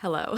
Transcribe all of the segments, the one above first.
Hello.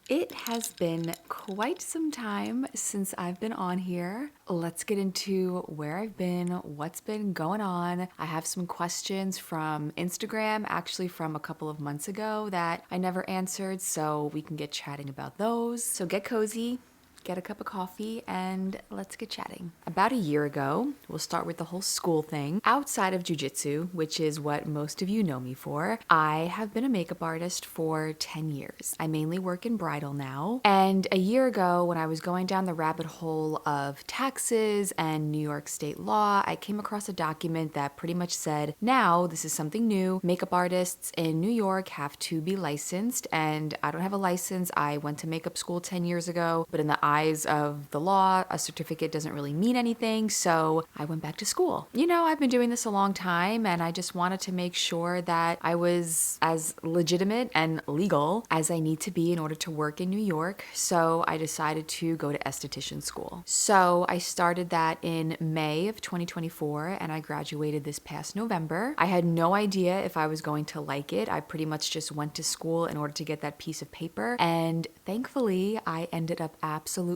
It has been quite some time since I've been on here. Let's get into where I've been, what's been going on. I have some questions from Instagram, actually from a couple of months ago that I never answered, so we can get chatting about those. So get cozy, get a cup of coffee, and let's get chatting. About a year ago, we'll start with the whole school thing. Outside of jiu-jitsu, which is what most of you know me for, I have been a makeup artist for 10 years. I mainly work in bridal now. And a year ago, when I was going down the rabbit hole of taxes and New York state law, I came across a document that pretty much said, now, this is something new, makeup artists in New York have to be licensed, and I don't have a license. I went to makeup school 10 years ago, but in the eyes of the law, a certificate doesn't really mean anything, so I went back to school. You know, I've been doing this a long time, and I just wanted to make sure that I was as legitimate and legal as I need to be in order to work in New York, so I decided to go to esthetician school. So I started that in May of 2024, and I graduated this past November. I had no idea if I was going to like it. I pretty much just went to school in order to get that piece of paper, and thankfully, I ended up absolutely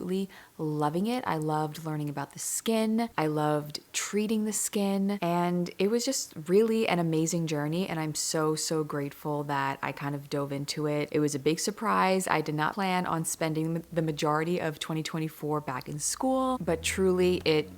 loving it. I loved learning about the skin. I loved treating the skin, and it was just really an amazing journey, and I'm so grateful that I kind of dove into it. It was a big surprise. I did not plan on spending the majority of 2024 back in school, but truly it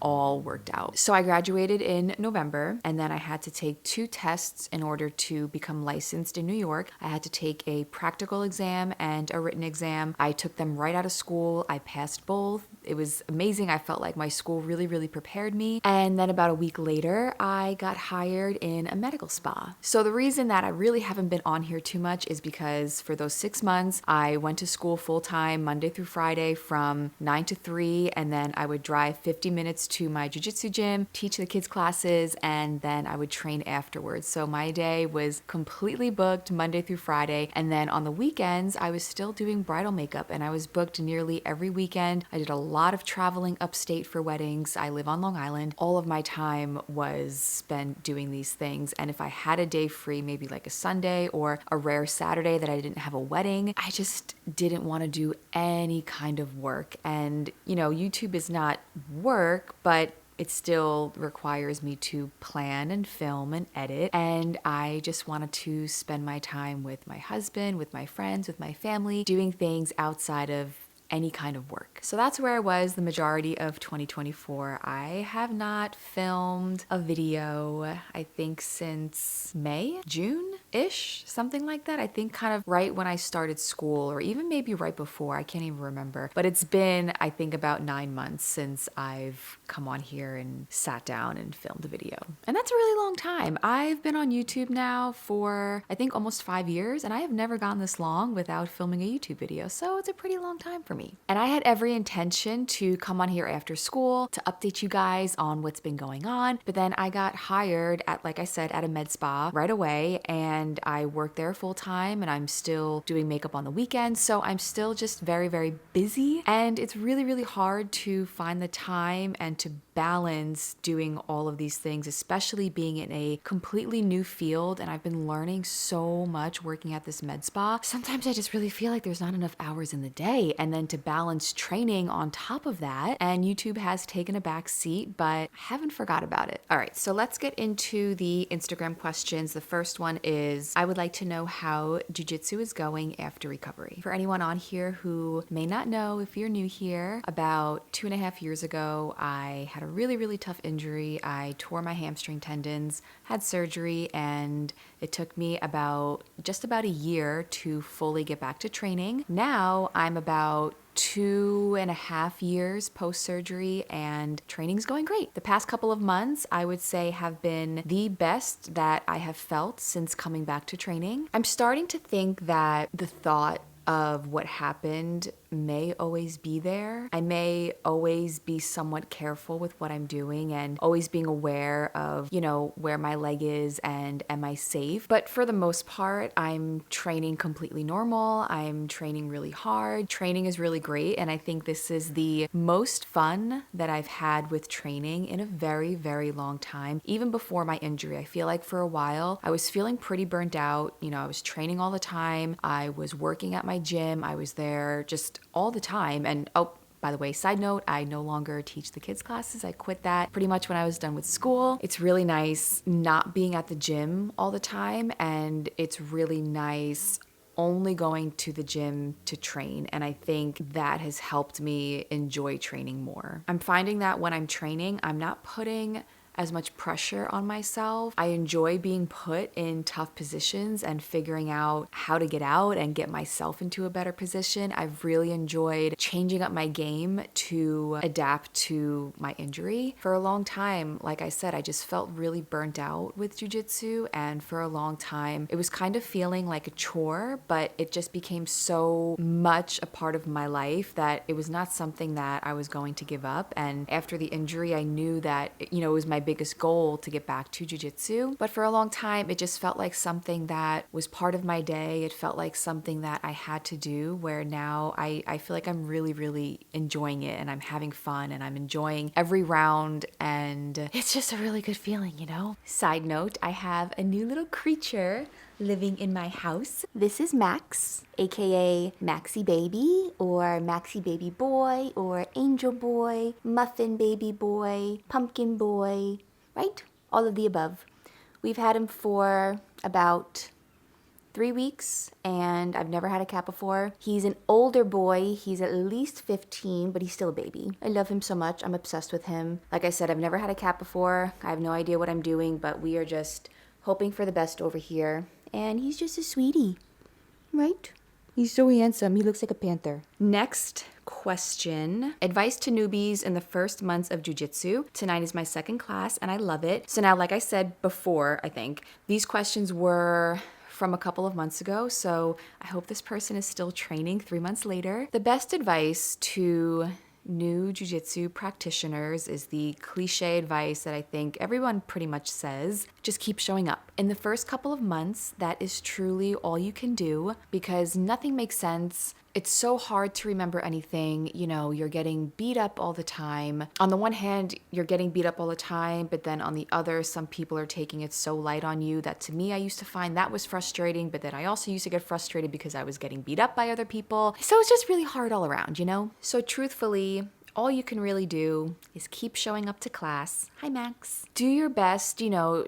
all worked out. So I graduated in November, and then I had to take 2 tests in order to become licensed in New York. I had to take a practical exam and a written exam. I took them right out of school. I passed both. It was amazing. I felt like my school really prepared me. And then about a week later, I got hired in a medical spa. So the reason that I really haven't been on here too much is because for those 6 months, I went to school full time Monday through Friday from 9 to 3, and then I would drive 50 minutes to my jiu-jitsu gym, teach the kids classes, and then I would train afterwards. So my day was completely booked Monday through Friday, and then on the weekends, I was still doing bridal makeup, and I was booked nearly every weekend. I did a lot of traveling upstate for weddings. I live on Long Island. All of my time was spent doing these things, and if I had a day free, maybe like a Sunday or a rare Saturday that I didn't have a wedding, I just didn't want to do any kind of work. And you know, YouTube is not work, but it still requires me to plan and film and edit. And I just wanted to spend my time with my husband, with my friends, with my family, doing things outside of any kind of work. So that's where I was the majority of 2024. I have not filmed a video, I think since May, June-ish, something like that. I think kind of right when I started school, or even maybe right before, I can't even remember. But it's been, I think, about 9 months since I've come on here and sat down and filmed a video. And that's a really long time. I've been on YouTube now for, I think, almost 5 years, and I have never gone this long without filming a YouTube video. So it's a pretty long time for me. And I had every intention to come on here after school to update you guys on what's been going on. But then I got hired at, like I said, at a med spa right away, and I work there full time, and I'm still doing makeup on the weekends. So I'm still just very busy, and it's really hard to find the time and to balance doing all of these things, especially being in a completely new field. And I've been learning so much working at this med spa. Sometimes I just really feel like there's not enough hours in the day, and then to balance training on top of that. And YouTube has taken a back seat, but I haven't forgot about it. All right, so let's get into the Instagram questions. The first one is, I would like to know how jiu-jitsu is going after recovery. For anyone on here who may not know, if you're new here, about 2.5 years ago, I had a really tough injury. I tore my hamstring tendons, had surgery, and it took me just about a year to fully get back to training. Now I'm about 2.5 years post-surgery, and training's going great. The past couple of months, I would say, have been the best that I have felt since coming back to training. I'm starting to think that the thought of what happened may always be there. I may always be somewhat careful with what I'm doing and always being aware of, where my leg is and am I safe. But for the most part, I'm training completely normal. I'm training really hard. Training is really great. And I think this is the most fun that I've had with training in a very, very long time. Even before my injury, I feel like for a while, I was feeling pretty burnt out. I was training all the time. I was working at my gym. I was there just all the time. And by the way, side note, I no longer teach the kids classes. I quit that pretty much when I was done with school. It's really nice not being at the gym all the time, and it's really nice only going to the gym to train. And I think that has helped me enjoy training more. I'm finding that when I'm training, I'm not putting as much pressure on myself. I enjoy being put in tough positions and figuring out how to get out and get myself into a better position. I've really enjoyed changing up my game to adapt to my injury. For a long time, like I said, I just felt really burnt out with jiu-jitsu, and for a long time, it was kind of feeling like a chore, but it just became so much a part of my life that it was not something that I was going to give up. And after the injury, I knew that, it was my biggest goal to get back to jiu-jitsu. But for a long time, it just felt like something that was part of my day. It felt like something that I had to do, where now I feel like I'm really, really enjoying it, and I'm having fun, and I'm enjoying every round, and it's just a really good feeling, Side note, I have a new little creature living in my house. This is Max, aka Maxie Baby, or Maxie Baby Boy, or Angel Boy, Muffin Baby Boy, Pumpkin Boy, right? All of the above. We've had him for about 3 weeks, and I've never had a cat before. He's an older boy. He's at least 15, but he's still a baby. I love him so much. I'm obsessed with him. Like I said, I've never had a cat before. I have no idea what I'm doing, but we are just hoping for the best over here. And he's just a sweetie, right? He's so handsome. He looks like a panther. Next question. Advice to newbies in the first months of jiu-jitsu. Tonight is my second class, and I love it. So now, like I said before, I think, these questions were from a couple of months ago, so I hope this person is still training 3 months later. The best advice to new jiu-jitsu practitioners is the cliche advice that I think everyone pretty much says: just keep showing up. In the first couple of months, that is truly all you can do, because nothing makes sense. It's so hard to remember anything. You're getting beat up all the time. On the one hand, you're getting beat up all the time, but then on the other, some people are taking it so light on you that, to me, I used to find that was frustrating, but then I also used to get frustrated because I was getting beat up by other people. So it's just really hard all around, So truthfully, all you can really do is keep showing up to class. Hi, Max. Do your best,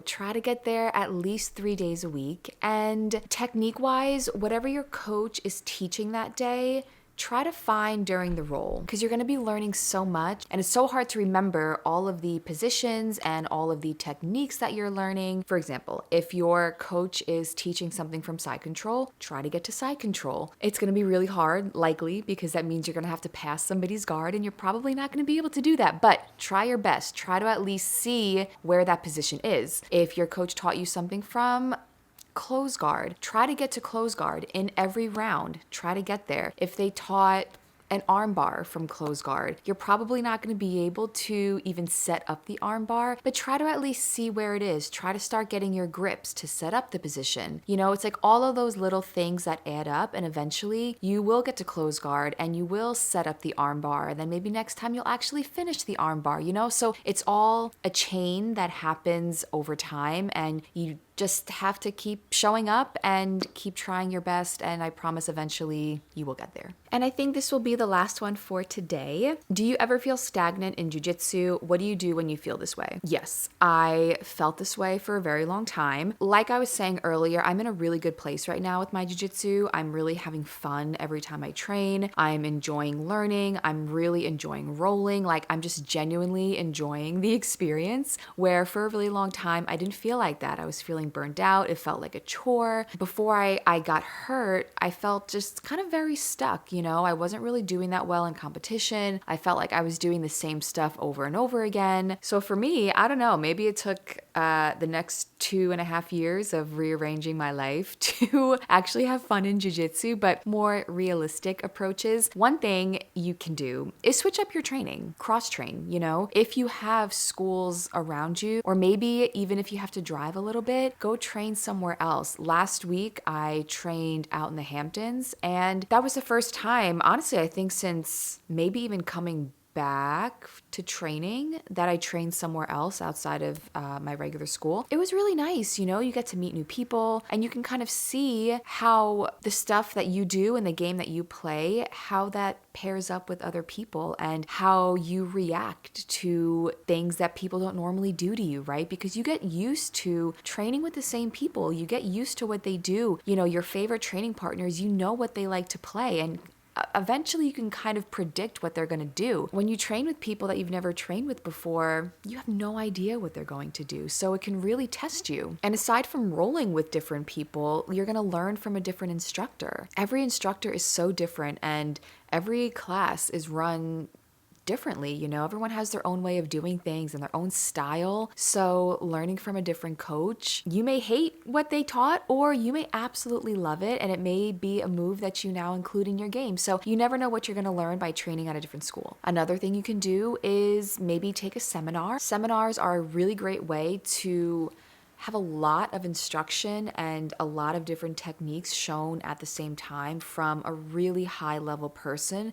try to get there at least 3 days a week. And technique-wise, whatever your coach is teaching that day, try to find during the roll, because you're going to be learning so much, and it's so hard to remember all of the positions and all of the techniques that you're learning. For example, if your coach is teaching something from side control, try to get to side control. It's going to be really hard, likely, because that means you're going to have to pass somebody's guard, and you're probably not going to be able to do that, but try your best. Try to at least see where that position is. If your coach taught you something from close guard, try to get to close guard in every round. Try to get there. If they taught an arm bar from close guard, you're probably not going to be able to even set up the arm bar, but try to at least see where it is. Try to start getting your grips to set up the position. It's like all of those little things that add up, and eventually you will get to close guard and you will set up the arm bar, and then maybe next time you'll actually finish the arm bar, So it's all a chain that happens over time, and you just have to keep showing up and keep trying your best, and I promise eventually you will get there. And I think this will be the last one for today. Do you ever feel stagnant in jiu-jitsu? What do you do when you feel this way? Yes, I felt this way for a very long time. Like I was saying earlier, I'm in a really good place right now with my jiu-jitsu. I'm really having fun every time I train. I'm enjoying learning. I'm really enjoying rolling. I'm just genuinely enjoying the experience, where for a really long time, I didn't feel like that. I was feeling burnt out. It felt like a chore. Before I got hurt, I felt just kind of very stuck, I wasn't really doing that well in competition. I felt like I was doing the same stuff over and over again. So for me, I don't know, maybe it took the next 2.5 years of rearranging my life to actually have fun in jiu-jitsu, but more realistic approaches. One thing you can do is switch up your training, cross-train, If you have schools around you, or maybe even if you have to drive a little bit, go train somewhere else. Last week, I trained out in the Hamptons, and that was the first time, honestly, I think since maybe even coming back to training that I trained somewhere else outside of my regular school. It was really nice, you get to meet new people and you can kind of see how the stuff that you do in the game that you play, how that pairs up with other people and how you react to things that people don't normally do to you, right? Because you get used to training with the same people. You get used to what they do. Your favorite training partners, what they like to play, and eventually you can kind of predict what they're going to do. When you train with people that you've never trained with before, you have no idea what they're going to do. So it can really test you. And aside from rolling with different people, you're going to learn from a different instructor. Every instructor is so different and every class is run differently. Everyone has their own way of doing things and their own style. So learning from a different coach, you may hate what they taught or you may absolutely love it, and it may be a move that you now include in your game. So you never know what you're going to learn by training at a different school. Another thing you can do is maybe take a seminar. Seminars are a really great way to have a lot of instruction and a lot of different techniques shown at the same time from a really high level person.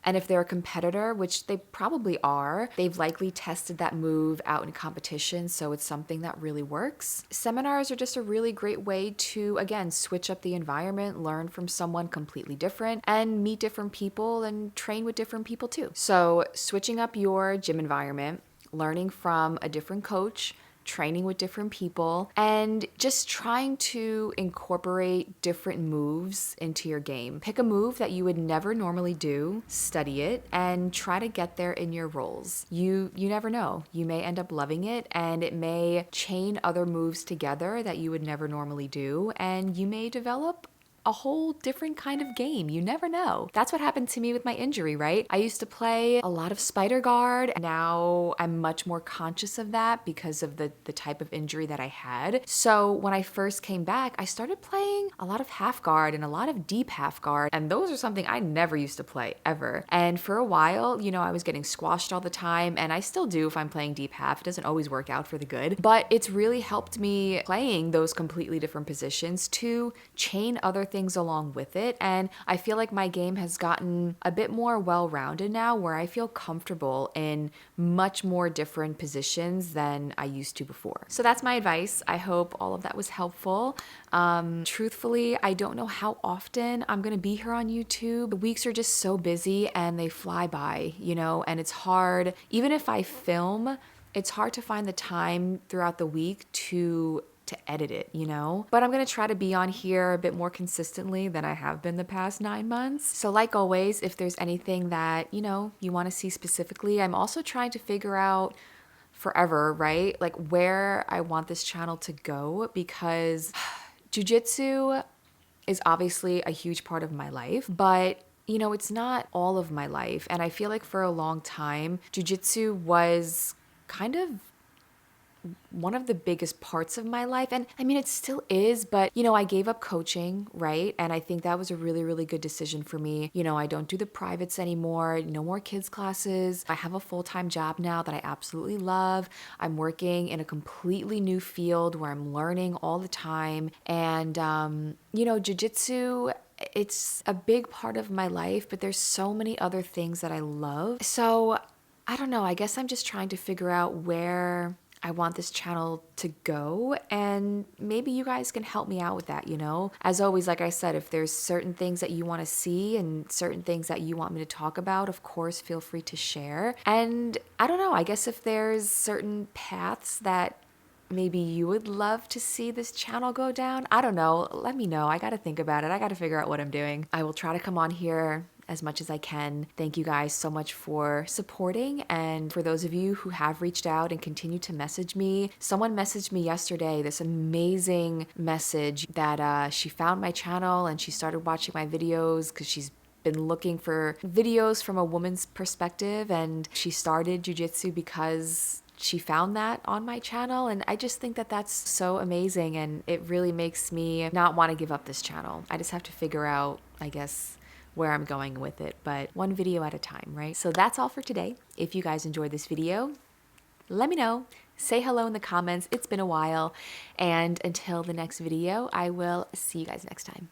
And if they're a competitor, which they probably are, they've likely tested that move out in competition, so it's something that really works. Seminars are just a really great way to, again, switch up the environment, learn from someone completely different, and meet different people and train with different people too. So switching up your gym environment, learning from a different coach, training with different people, and just trying to incorporate different moves into your game. Pick a move that you would never normally do, study it, and try to get there in your rolls. You never know. You may end up loving it, and it may chain other moves together that you would never normally do, and you may develop a whole different kind of game. You never know. That's what happened to me with my injury, right? I used to play a lot of spider guard. Now I'm much more conscious of that because of the type of injury that I had. So when I first came back, I started playing a lot of half guard and a lot of deep half guard. And those are something I never used to play ever. And for a while, I was getting squashed all the time, and I still do if I'm playing deep half. It doesn't always work out for the good, but it's really helped me playing those completely different positions to chain other things along with it. And I feel like my game has gotten a bit more well-rounded now, where I feel comfortable in much more different positions than I used to before. So that's my advice. I hope all of that was helpful. Truthfully, I don't know how often I'm going to be here on YouTube. The weeks are just so busy and they fly by, and it's hard. Even if I film, it's hard to find the time throughout the week to edit it, But I'm going to try to be on here a bit more consistently than I have been the past 9 months. So like always, if there's anything that, you want to see specifically, I'm also trying to figure out forever, right? Like where I want this channel to go, because jiu-jitsu is obviously a huge part of my life, but it's not all of my life. And I feel like for a long time, jiu-jitsu was kind of one of the biggest parts of my life. And I mean, it still is, but I gave up coaching, right? And I think that was a really, really good decision for me. I don't do the privates anymore, no more kids classes. I have a full-time job now that I absolutely love. I'm working in a completely new field where I'm learning all the time. And, jiu-jitsu, it's a big part of my life, but there's so many other things that I love. So I don't know, I guess I'm just trying to figure out where I want this channel to go, and maybe you guys can help me out with that, As always, like I said, if there's certain things that you want to see and certain things that you want me to talk about, of course, feel free to share. And I don't know, I guess if there's certain paths that maybe you would love to see this channel go down, I don't know, let me know. I got to think about it. I got to figure out what I'm doing. I will try to come on here as much as I can. Thank you guys so much for supporting, and for those of you who have reached out and continue to message me. Someone messaged me yesterday, this amazing message that she found my channel and she started watching my videos because she's been looking for videos from a woman's perspective, and she started jiu-jitsu because she found that on my channel, and I just think that that's so amazing, and it really makes me not want to give up this channel. I just have to figure out, I guess, where I'm going with it, but one video at a time, right? So that's all for today. If you guys enjoyed this video, let me know. Say hello in the comments. It's been a while, and until the next video, I will see you guys next time.